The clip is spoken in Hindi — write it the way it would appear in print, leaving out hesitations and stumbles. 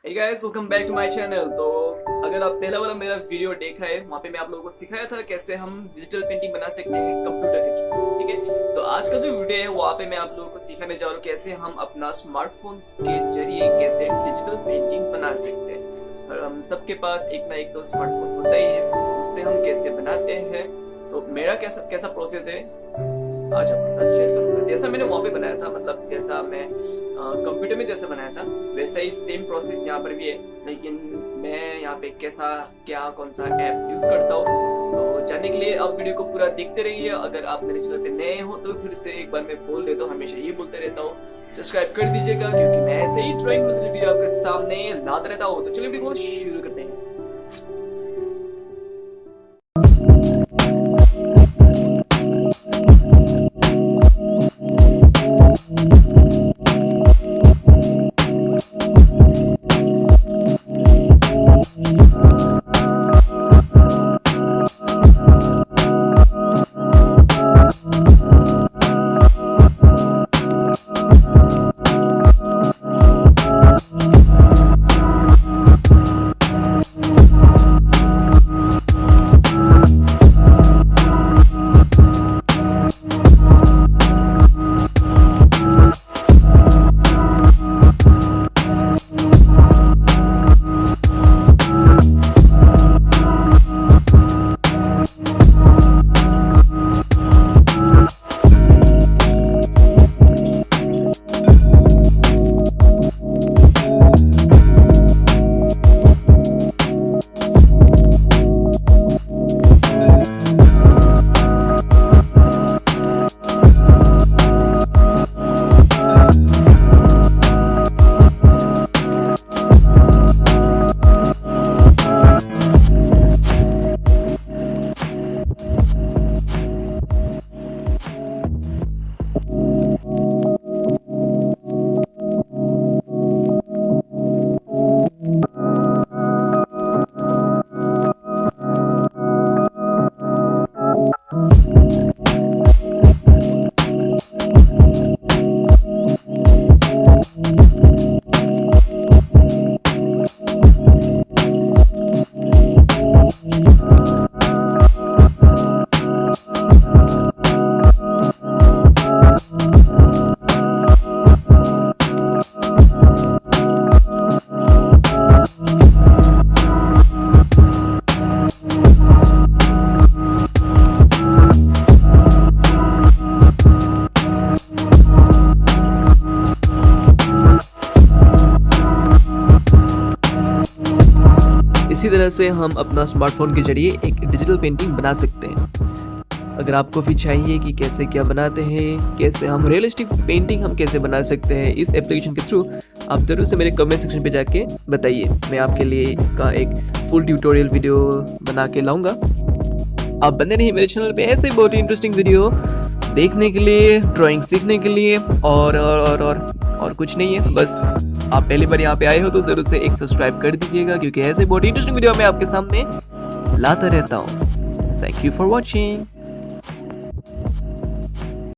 Hey guys, welcome back to my channel। तो अगर आप पहला वाला मेरा वीडियो देखा है, वहाँ पे मैं आप लोगों को सिखाया था कैसे हम डिजिटल पेंटिंग बना सकते हैं कंप्यूटर के थ्रू। ठीक है, तो आज का जो वीडियो है वहाँ पे मैं आप लोगों को सिखाने जा रहा हूँ कैसे हम अपना स्मार्टफोन के जरिए कैसे डिजिटल पेंटिंग बना सकते हैं। और हम सबके पास एक ना एक तो स्मार्टफोन होता ही है, तो उससे हम कैसे बनाते हैं। तो मेरा कैसा प्रोसेस है आज आपके साथ शेयर करूंगा। जैसा मैंने वहाँ पे बनाया था, मतलब जैसा मैं कंप्यूटर में जैसे बनाया था वैसा ही सेम प्रोसेस यहाँ पर भी है, लेकिन मैं यहाँ पे कौन सा ऐप यूज करता हूँ। तो जानने के लिए आप वीडियो को पूरा देखते रहिए। अगर आप मेरे चैनल पे नए हो तो फिर से एक बार मैं बोल देता हूँ, हमेशा ये बोलते रहता हूँ, सब्सक्राइब कर दीजिएगा, क्योंकि मैं ऐसे ही ड्राइंग वीडियो आपके सामने लाता रहता हूँ। तो चलिए वीडियो को शुरू करते हैं। इसी तरह से हम अपना स्मार्टफोन के जरिए एक डिजिटल पेंटिंग बना सकते हैं। अगर आपको भी चाहिए कि कैसे क्या बनाते हैं, कैसे हम रियलिस्टिक पेंटिंग हम कैसे बना सकते हैं इस एप्लीकेशन के थ्रू, आप ज़रूर से मेरे कमेंट सेक्शन पे जाके बताइए। मैं आपके लिए इसका एक फुल ट्यूटोरियल वीडियो बना के लाऊंगा। आप बने रहिए मेरे चैनल पे ऐसे ही बहुत ही इंटरेस्टिंग वीडियो देखने के लिए, ड्राइंग सीखने के लिए, और कुछ नहीं है। बस आप पहली बार यहाँ पे आए हो तो जरूर से एक सब्सक्राइब कर दीजिएगा, क्योंकि ऐसे बहुत इंटरेस्टिंग वीडियो मैं आपके सामने लाता रहता हूँ। Thank you for watching.